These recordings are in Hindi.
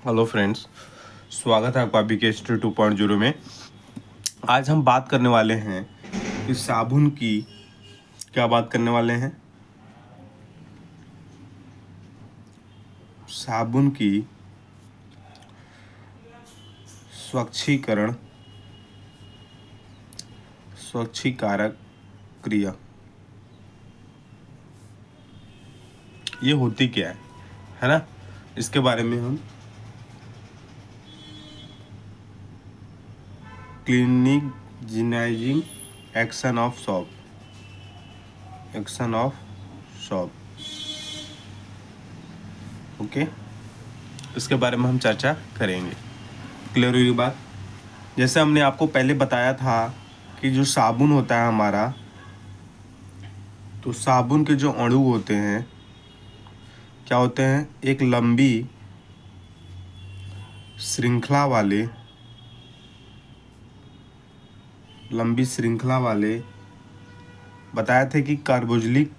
हेलो फ्रेंड्स, स्वागत है आपका बीकेएसटी 2.0 में। आज हम बात करने वाले हैं कि साबुन की क्या बात करने वाले हैं। साबुन की स्वच्छीकारक क्रिया ये होती क्या है ना। इसके बारे में हम cleaning action of shop okay, इसके बारे में हम चर्चा करेंगे। क्लियर हुई बात। जैसे हमने आपको पहले बताया था कि जो साबुन होता है हमारा, तो साबुन के जो अणु होते हैं क्या होते हैं, एक लंबी श्रृंखला वाले बताए थे कि कार्बोक्सिलिक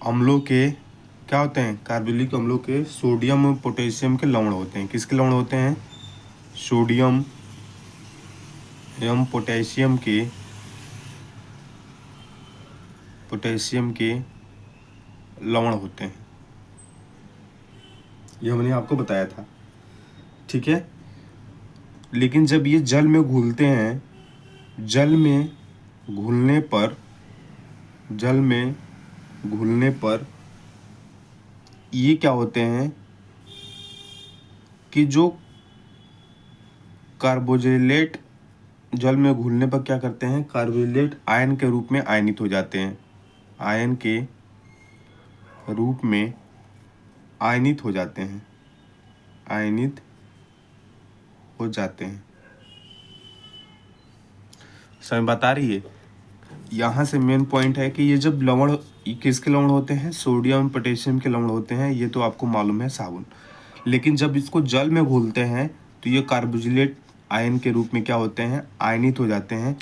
अम्लों के क्या होते हैं, कार्बोक्सिलिक अम्लों के सोडियम और पोटेशियम के लवण होते हैं। किसके लवण होते हैं? सोडियम एवं पोटेशियम के लवण होते हैं। ये हमने आपको बताया था, ठीक है। लेकिन जब ये जल में घुलते हैं, जल में घुलने पर ये क्या होते हैं कि जो कार्बोक्सिलेट जल में घुलने पर क्या करते हैं, कार्बोक्सिलेट आयन के रूप में आयनित हो जाते हैं। आयन के रूप में आयनित हो जाते हैं। समझ बात आ रही है? यहाँ से मेन पॉइंट है कि ये जब लवण किसके लवण होते हैं, सोडियम पोटेशियम के लवण होते हैं। ये तो आपको मालूम है साबुन। लेकिन जब इसको जल में घोलते हैं तो ये कार्बोक्सिलेट आयन के रूप में क्या होते हैं, आयनित हो जाते हैं।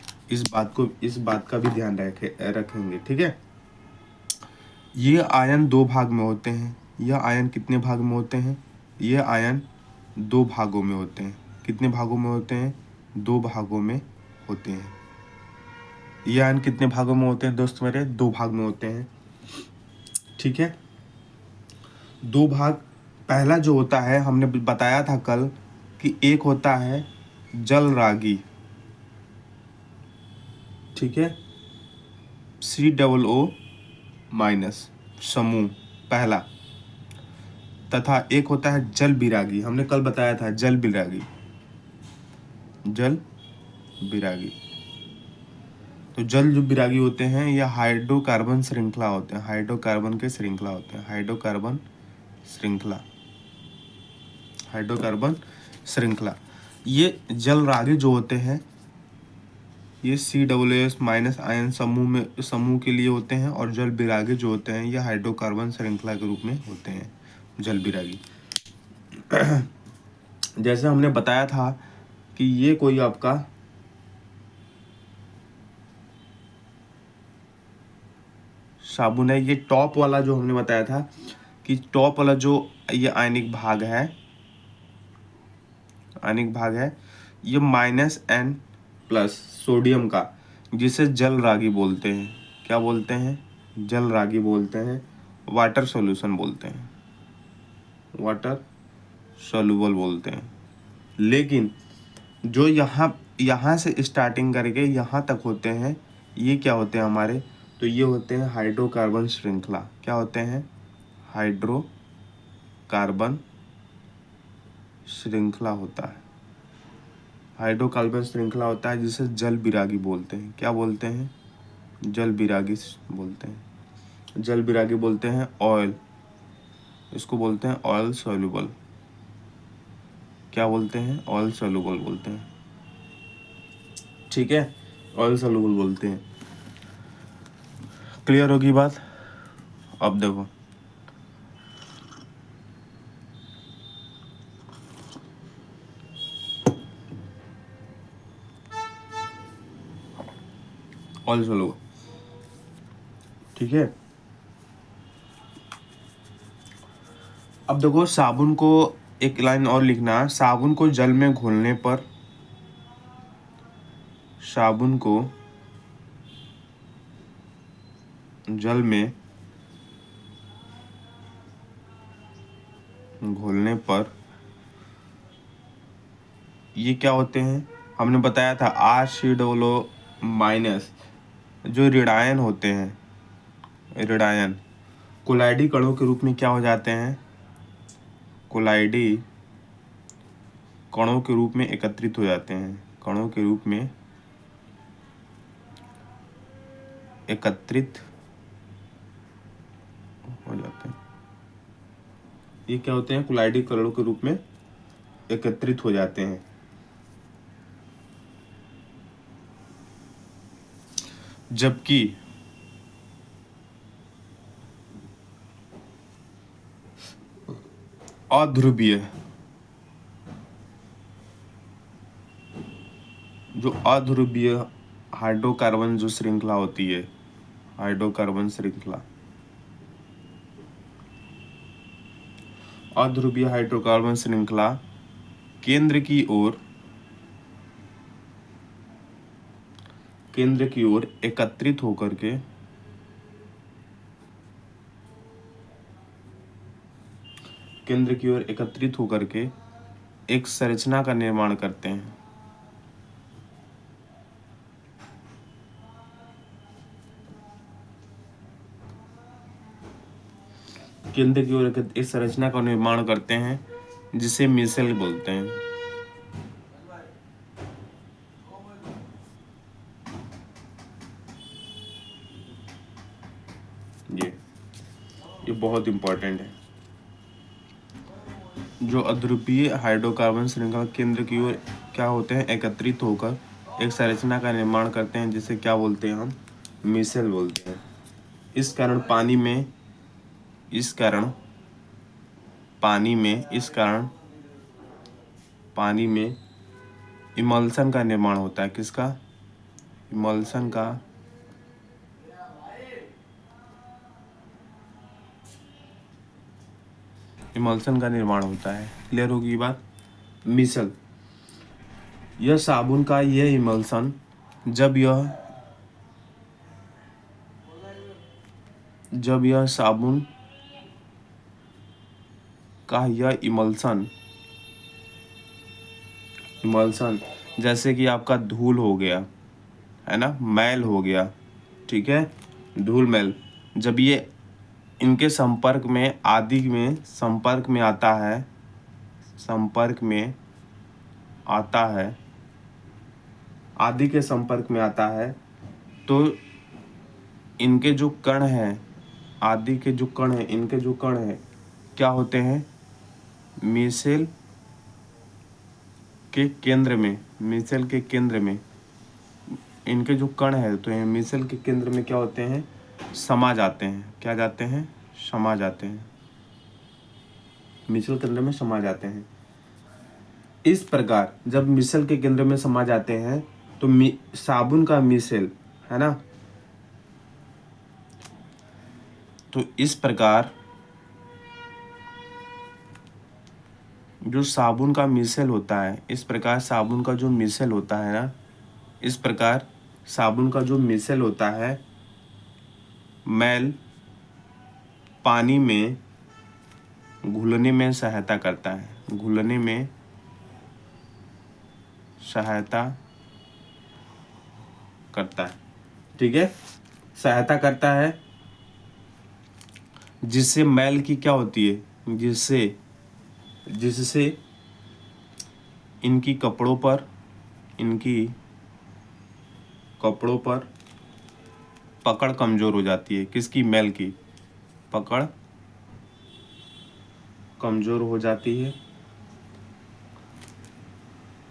इस बात का भी ध्यान रखेंगे, ठीक है। ये आयन दो भाग में होते हैं। यह आयन कितने भाग में होते हैं? ये आयन दो भागों में होते हैं। कितने भागों में होते हैं? दो भागों में होते हैं। ये आयन कितने भागों में होते हैं दोस्त मेरे? दो भाग में होते हैं, ठीक है। दो भाग। पहला जो होता है हमने बताया था कल कि एक होता है जल रागी, ठीक है, COO- समूह पहला, तथा एक होता है जल बिरागी। हमने कल बताया था जल बिरागी। तो जल जो बिरागी होते हैं ये हाइड्रोकार्बन श्रृंखला होते हैं। हाइड्रोकार्बन श्रृंखला। ये जल रागी जो होते हैं ये COO- आयन समूह के लिए होते हैं, और जल बिरागी जो होते हैं ये हाइड्रोकार्बन श्रृंखला के रूप में होते हैं। जल बिरागी जैसे हमने बताया था कि ये कोई आपका साबुन है। ये टॉप वाला जो हमने बताया था कि टॉप वाला जो ये आयनिक भाग है ये -N+ सोडियम का, जिसे जल रागी बोलते हैं। क्या बोलते हैं? जल रागी बोलते हैं। वाटर सॉल्यूशन बोलते हैं, वाटर सॉल्युबल बोलते हैं। लेकिन जो यहाँ से स्टार्टिंग करके यहाँ तक होते हैं ये क्या होते हैं हमारे? तो ये होते हैं हाइड्रोकार्बन श्रृंखला। क्या होते हैं? हाइड्रोकार्बन श्रृंखला होता है। हाइड्रोकार्बन श्रृंखला होता है जिसे जल बिरागी बोलते हैं। क्या बोलते हैं? जल बिरागी बोलते हैं। जल बिरागी बोलते हैं ऑयल, इसको बोलते हैं ऑयल सॉल्युबल। क्या बोलते हैं? ऑयल सॉल्युबल बोलते हैं, ठीक है। ऑयल सॉल्युबल बोलते हैं। क्लियर होगी बात? अब देखो, ऑयल सॉल्युबल, ठीक है। अब देखो साबुन को एक लाइन और लिखना है, साबुन को जल में घोलने पर, साबुन को जल में घोलने पर ये क्या होते हैं, हमने बताया था आरसीडब्ल्यू माइनस, जो ऋणायन होते हैं, ऋणायन कोलाइडी कणों के रूप में क्या हो जाते हैं, कोलाइडी कणों के रूप में एकत्रित हो जाते हैं, कणों के रूप में एकत्रित हो जाते हैं। ये क्या होते हैं, कोलाइडी कणों के रूप में एकत्रित हो जाते हैं। जबकि अध्रुवीय, जो अध्रुवीय हाइड्रोकार्बन जो श्रृंखला होती है, हाइड्रोकार्बन श्रृंखला, अध्रुवीय हाइड्रोकार्बन श्रृंखला केंद्र की ओर एकत्रित होकर के केंद्र की ओर एकत्रित होकर के एक संरचना का निर्माण करते हैं। केंद्र की ओर एक संरचना का निर्माण करते हैं जिसे मिसेल बोलते हैं। ये बहुत इंपॉर्टेंट है। जो अध्रुवीय हाइड्रोकार्बन श्रृंखला केंद्र की ओर क्या होते हैं, एकत्रित होकर एक संरचना का निर्माण करते हैं जिसे क्या बोलते हैं, हम मिसेल बोलते हैं। इस कारण पानी में इमल्सन का निर्माण होता है। किसका, इमल्सन का निर्माण होता है। क्लियर होगी ये बात। मिसल, यह साबुन का यह इमल्सन जब यह साबुन का यह इमल्सन जैसे कि आपका धूल हो गया है ना, मैल हो गया, ठीक है, धूल मैल, जब ये इनके संपर्क में आदि में आता है, तो इनके जो कण हैं, आदि के जो कण हैं, इनके जो कण हैं क्या होते हैं, मिसेल के केंद्र में इनके जो कण है, तो ये मिसेल के केंद्र में क्या होते हैं, समा जाते हैं। क्या जाते हैं, समा जाते हैं, मिसेल केंद्र में समा जाते हैं। इस प्रकार जब मिसेल के केंद्र में समा जाते हैं तो साबुन का मिसेल है ना, तो इस प्रकार जो साबुन का मिसेल होता है, इस प्रकार साबुन का जो मिसेल होता है ना, इस प्रकार साबुन का जो मिसेल होता है, मैल पानी में घुलने में सहायता करता है, घुलने में सहायता करता है, ठीक है, सहायता करता है, जिससे मैल की क्या होती है, जिससे इनकी कपड़ों पर पकड़ कमजोर हो जाती है। किसकी, मैल की पकड़ कमजोर हो जाती है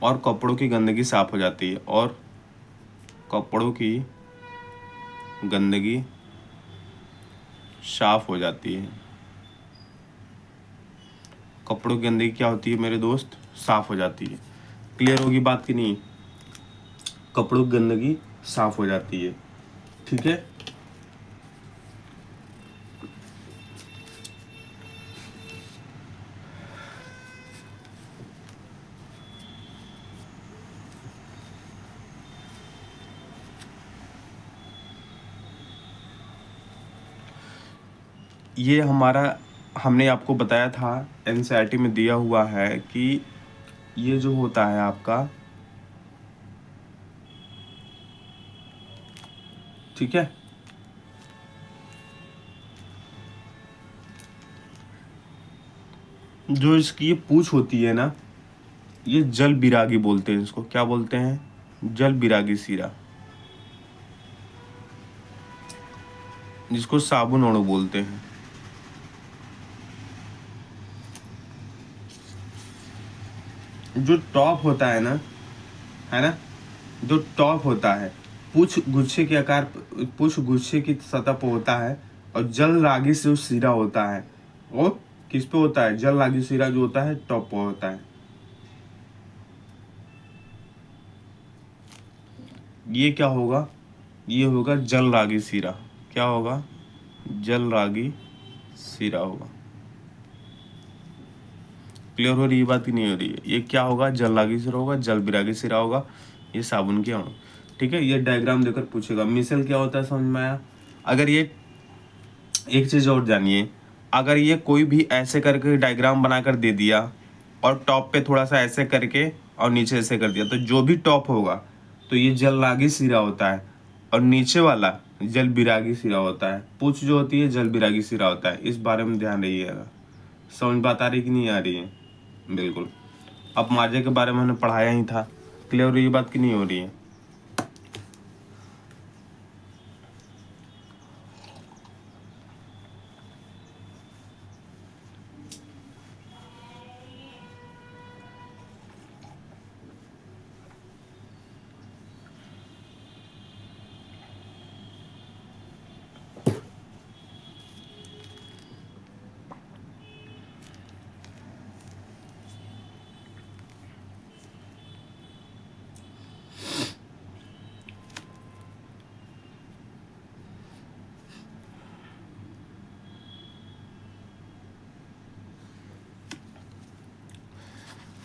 और कपड़ों की गंदगी साफ हो जाती है, और कपड़ों की गंदगी साफ हो जाती है। कपड़ों की गंदगी क्या होती है मेरे दोस्त, साफ हो जाती है। क्लियर होगी बात कि नहीं, कपड़ों की गंदगी साफ हो जाती है, ठीक है। ये हमारा, हमने आपको बताया था एनसीईआरटी में दिया हुआ है कि ये जो होता है आपका, ठीक है, जो इसकी ये पूंछ होती है ना, ये जल बिरागी बोलते हैं इसको। क्या बोलते हैं? जल बिरागी सीरा, जिसको साबुन ओणु बोलते हैं। जो टॉप होता है ना, जो टॉप होता है पुष्प गुच्छे के आकार, पुष्प गुच्छे की सतह पर होता है, और जल रागी से जो सिरा होता है वो किस पे होता है? जल रागी सिरा जो होता है टॉप पर होता है। ये क्या होगा? ये होगा जल रागी सिरा। क्या होगा? जल रागी सिरा होगा। क्लियर हो रही है बात की नहीं हो रही है? ये क्या होगा? जल रागी सिरा होगा, जल बिरागी सिरा होगा, ये साबुन के अणु। ठीक है, ये डायग्राम देकर पूछेगा मिसल क्या होता है, समझ में आया? अगर ये एक चीज और जानिए, अगर ये कोई भी ऐसे करके डायग्राम बनाकर दे दिया और टॉप पे थोड़ा सा ऐसे करके और नीचे ऐसे कर दिया, तो जो भी टॉप होगा तो ये जल रागी सिरा होता है, और नीचे वाला जल बिरागी सिरा होता है। पूछ जो होती है जल बिरागी सिरा होता है। इस बारे में ध्यान रखिएगा। समझ बात आ रही कि नहीं आ रही है? बिल्कुल। अब माजे के बारे में हमने पढ़ाया ही था। क्लियर हो रही है बात की नहीं हो रही है?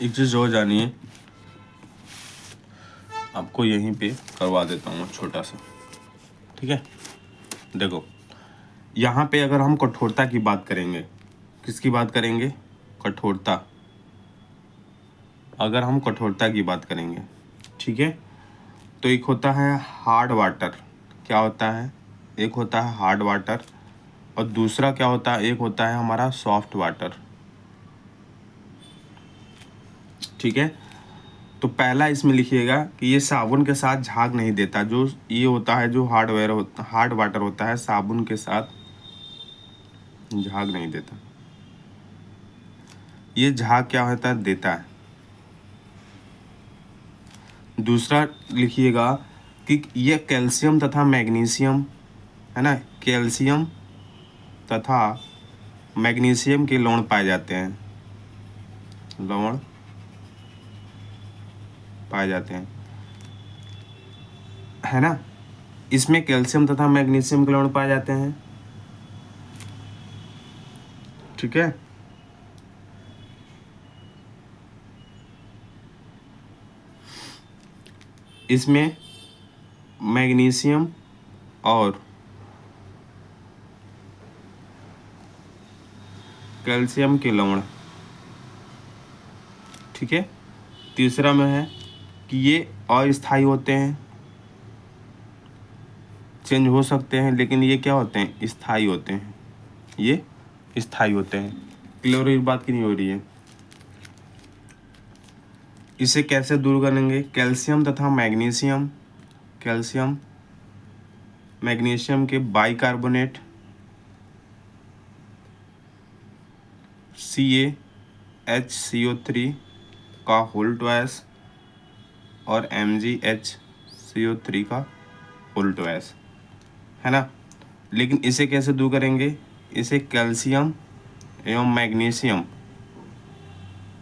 एक चीज और जानिए, आपको यहीं पे करवा देता हूँ छोटा सा। ठीक है, देखो यहाँ पे अगर हम कठोरता की बात करेंगे, किसकी बात करेंगे? कठोरता। अगर हम कठोरता की बात करेंगे, ठीक है, तो एक होता है हार्ड वाटर। क्या होता है? एक होता है हार्ड वाटर, और दूसरा क्या होता है? एक होता है हमारा सॉफ्ट वाटर। ठीक है, तो पहला इसमें लिखिएगा कि ये साबुन के साथ झाग नहीं देता। जो ये होता है, जो हार्ड वाटर होता है, साबुन के साथ झाग नहीं देता। ये झाग क्या होता है? देता है। दूसरा लिखिएगा कि ये कैल्शियम तथा मैग्नीशियम, है ना, कैल्शियम तथा मैग्नीशियम के लवण पाए जाते हैं। लवण पाए जाते हैं, है ना। इसमें कैल्शियम तथा मैग्नीशियम के लवण पाए जाते हैं। ठीक है, इसमें मैग्नीशियम और कैल्शियम के लवण। ठीक है, तीसरा में है कि ये अस्थायी होते हैं, चेंज हो सकते हैं, लेकिन ये क्या होते हैं? स्थायी होते हैं। ये स्थायी होते हैं। क्लियर इस बात की नहीं हो रही है? इसे कैसे दूर करेंगे? कैल्शियम तथा मैग्नीशियम, कैल्शियम मैग्नीशियम के बाइकार्बोनेट CaHCO3 का होल ट्वाइस और MgHCO3 का होल ट्वाइस, है ना। लेकिन इसे कैसे दूर करेंगे? इसे कैल्शियम एवं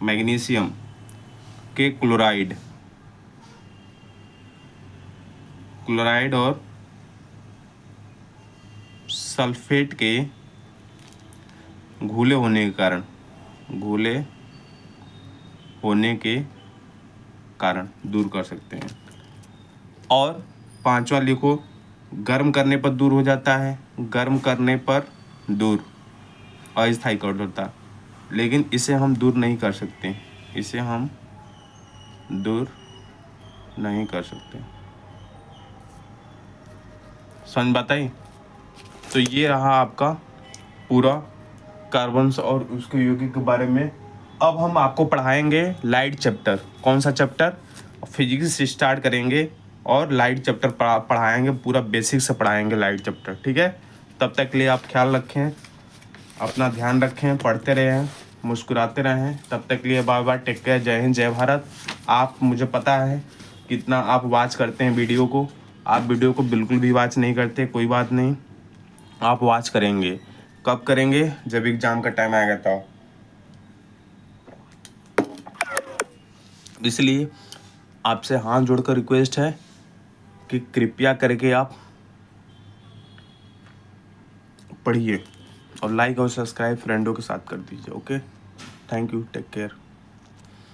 मैग्नीशियम के क्लोराइड और सल्फेट के घुले होने के कारण दूर कर सकते हैं। और पांचवा लिखो, गर्म करने पर दूर हो जाता है। गर्म करने पर दूर, अस्थायी कठोरता, लेकिन इसे हम दूर नहीं कर सकते, इसे हम दूर नहीं कर सकते। समझ बात आई? तो ये रहा आपका पूरा कार्बन्स और उसके यौगिक के बारे में। अब हम आपको पढ़ाएंगे लाइट चैप्टर। कौन सा चैप्टर? फिजिक्स से स्टार्ट करेंगे और लाइट चैप्टर पढ़ाएंगे, पूरा बेसिक से पढ़ाएंगे लाइट चैप्टर, ठीक है? तब तक के लिए आप ख्याल रखें, अपना ध्यान रखें, पढ़ते रहें, मुस्कुराते रहें। तब तक के लिए बाय बाय, टेक केयर, जय हिंद, जय भारत। आप, मुझे पता है कितना आप वॉच करते हैं वीडियो को, आप वीडियो को बिल्कुल भी वॉच नहीं करते, कोई बात नहीं, आप वॉच करेंगे। कब करेंगे? जब एग्ज़ाम का टाइम आएगा तब। इसलिए आपसे हाथ जोड़कर रिक्वेस्ट है कि कृपया करके आप पढ़िए और लाइक और सब्सक्राइब फ्रेंडों के साथ कर दीजिए। Okay, thank you, take care.